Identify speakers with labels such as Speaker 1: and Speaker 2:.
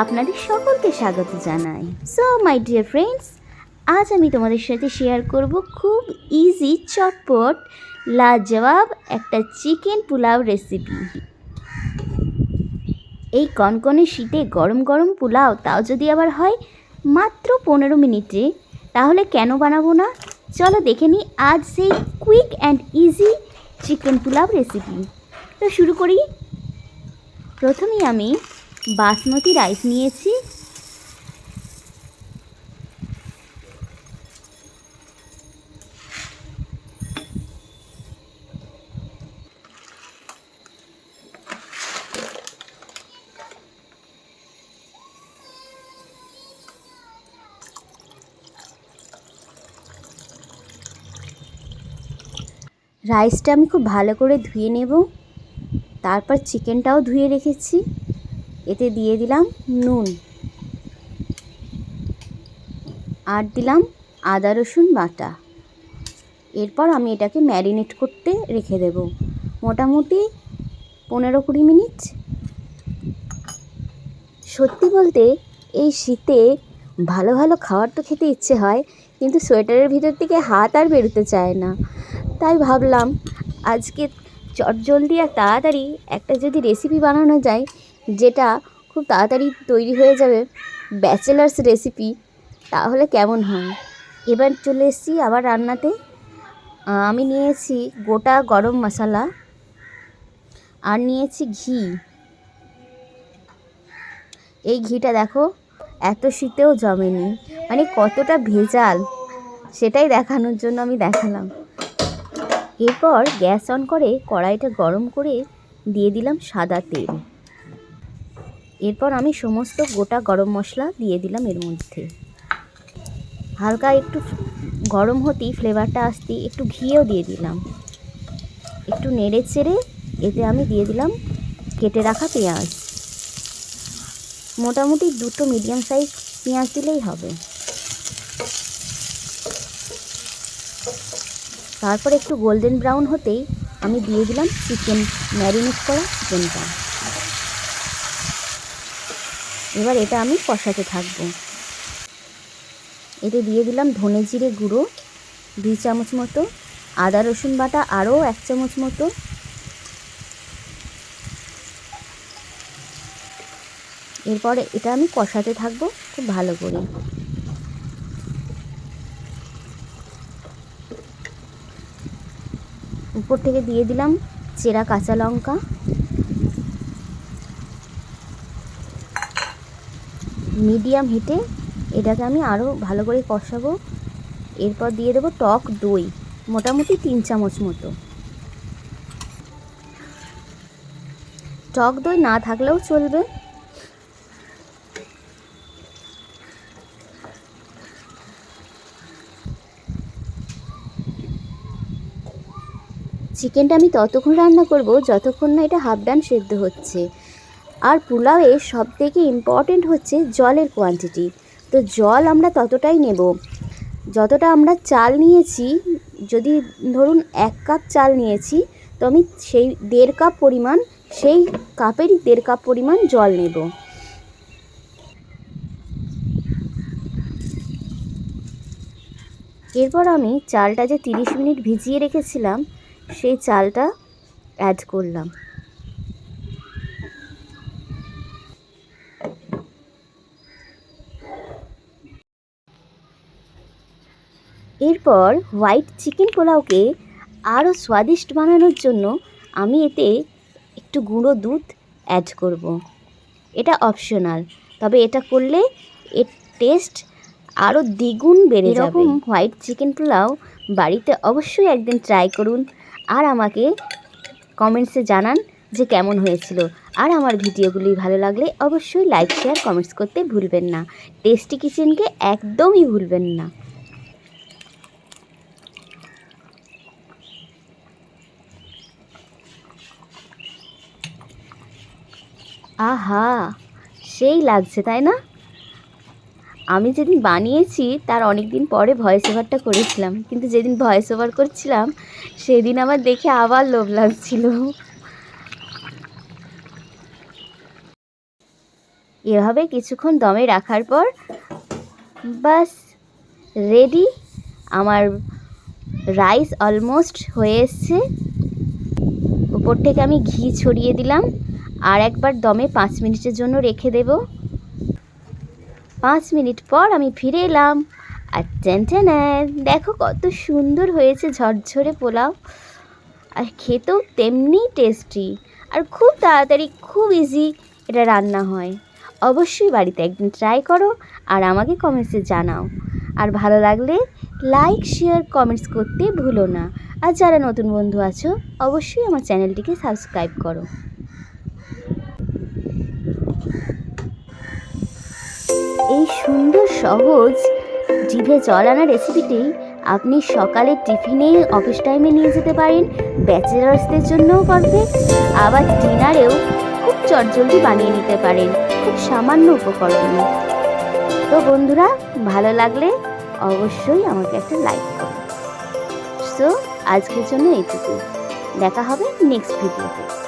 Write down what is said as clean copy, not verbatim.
Speaker 1: আপনাদের সকলকে স্বাগত জানাই। সো মাই ডিয়ার ফ্রেন্ডস, আজ আমি তোমাদের সাথে শেয়ার করব খুব ইজি চটপট লাজবাব একটা চিকেন পোলাও রেসিপি। এই কনকনে শীতে গরম গরম পোলাও, তাও যদি আবার হয় মাত্র 15 মিনিটে, তাহলে কেন বানাবো না? চলো দেখে নিই আজ সেই quick and easy chicken pulao recipe. তো শুরু করি। প্রথমেই আমি বাসমতি রাইস নিয়েছি। রাইসটা আমি খুব ভালো করে ধুয়ে নেব। তারপর চিকেনটাও ধুয়ে রেখেছি। এতে দিয়ে দিলাম নুন, আর দিলাম আদা রসুন বাটা। এরপর আমি এটাকে ম্যারিনেট করতে রেখে দেব মোটামুটি 15-20 মিনিট। সত্যি বলতে এই শীতে ভালো ভালো খাবার তো খেতে ইচ্ছে হয়, কিন্তু সোয়েটারের ভিতর থেকে হাত আর বেরোতে চায় না। তাই ভাবলাম আজকে চটজলদি আর তাড়াতাড়ি একটা যদি রেসিপি বানানো যায়, যেটা খুব তাড়াতাড়ি তৈরি হয়ে যাবে, ব্যাচেলার্স রেসিপি, তাহলে কেমন হয়। এবার চলে এসেছি আবার রান্নাতে। আমি নিয়েছি গোটা গরম মশলা, আর নিয়েছি ঘি। এই ঘিটা দেখো এত শীতেও জমেনি, মানে কতটা ভেজাল সেটাই দেখানোর জন্য আমি দেখালাম। এরপর গ্যাস অন করে কড়াইটা গরম করে দিয়ে দিলাম সাদা তেল। এরপর আমি সমস্ত গোটা গরম মশলা দিয়ে দিলাম এর মধ্যে। হালকা একটু গরম হতেই, ফ্লেভারটা আসতেই একটু ঘিও দিয়ে দিলাম। একটু নেড়ে চেড়ে এতে আমি দিয়ে দিলাম কেটে রাখা পেঁয়াজ। মোটামুটি 2টো মিডিয়াম সাইজ পেঁয়াজ দিলেই হবে। তারপর একটু গোল্ডেন ব্রাউন হতেই আমি দিয়ে দিলাম চিকেন, ম্যারিনেট করা চিকেনটা। এবার এটা আমি কষাতে থাকবো। এতে দিয়ে দিলাম ধনে জিরে গুঁড়ো 2 চামচ মতো, আদা রসুন বাটা আরও 1 চামচ মতো। এরপরে এটা আমি কষাতে থাকবো খুব ভালো করে। উপর থেকে দিয়ে দিলাম চেরা কাঁচা লঙ্কা। মিডিয়াম হিটে এটাকে আমি আরও ভালো করে কষাবো। এরপর দিয়ে দেবো টক দই, মোটামুটি 3 চামচ মতো। টক দই না থাকলেও চলবে। চিকেনটা আমি ততক্ষণ রান্না করব যতক্ষণ না এটা হাফ ডান সেদ্ধ হচ্ছে। আর পোলাওয়ে সবথেকে ইম্পর্টেন্ট হচ্ছে জলের কোয়ান্টিটি। তো জল আমরা ততটাই নেব যতটা আমরা চাল নিয়েছি। যদি ধরুন 1 কাপ চাল নিয়েছি, তো আমি সেই 1.5 কাপ পরিমাণ, সেই কাপেরই 1.5 কাপ পরিমাণ জল নেব। এরপর আমি চালটা যে 30 মিনিট ভিজিয়ে রেখেছিলাম, সেই চালটা অ্যাড করলাম। এরপর হোয়াইট চিকেন পোলাওকে আরও স্বাদিষ্ট বানানোর জন্য আমি এতে একটু গুঁড়ো দুধ অ্যাড করব। এটা অপশনাল, তবে এটা করলে এর টেস্ট আরও দ্বিগুণ বেড়ে যাবে। এরকম হোয়াইট চিকেন পোলাও বাড়িতে অবশ্যই একদিন ট্রাই করুন, আর আমাকে কমেন্টসে জানান যে কেমন হয়েছিল। আর আমার ভিডিওগুলি ভালো লাগলে অবশ্যই লাইক, শেয়ার, কমেন্টস করতে ভুলবেন না। টেস্টি কিচেনকে একদমই ভুলবেন না। আহা, সেই লাগছে তাই না? আমি যেদিন বানিয়েছি তার অনেক দিন পরে ভয়েস ওভারটা করেছিলাম, কিন্তু যেদিন ভয়েস ওভার করছিলাম সেদিন আমার দেখে আবার লোভ লাগছিল। এভাবে কিছুক্ষণ দমে রাখার পর বাস রেডি। আমার রাইস অলমোস্ট হয়ে এসছে। উপর থেকে আমি ঘি ছড়িয়ে দিলাম। আর একবার দমে 5 মিনিটের জন্য রেখে দেব। 5 মিনিট পর আমি ফিরে এলাম। আর দেখো কত সুন্দর হয়েছে ঝরঝরে পোলাও। আর খেতেও তেমনি টেস্টি, আর খুব তাড়াতাড়ি, খুব ইজি এটা রান্না হয়। অবশ্যই বাড়িতে একদিন ট্রাই করো আর আমাকে কমেন্টসে জানাও। আর ভালো লাগলে লাইক, শেয়ার, কমেন্টস করতে ভুলো না। আর যারা নতুন বন্ধু আছো অবশ্যই আমার চ্যানেলটিকে সাবস্ক্রাইব করো। এই সুন্দর সহজ জিভে জল আনা রেসিপিটি আপনি সকালের টিফিনে, অফিস টাইমে নিয়ে যেতে পারেন। ব্যাচেলার্সদের জন্যও পারফেক্ট। আবার ডিনারেও খুব চটজলদি বানিয়ে নিতে পারেন খুব সামান্য উপকরণে। তো বন্ধুরা, ভালো লাগলে অবশ্যই আমাকে একটা লাইক করুন। সো আজকের জন্য এইটুকু। দেখা হবে নেক্সট ভিডিওতে।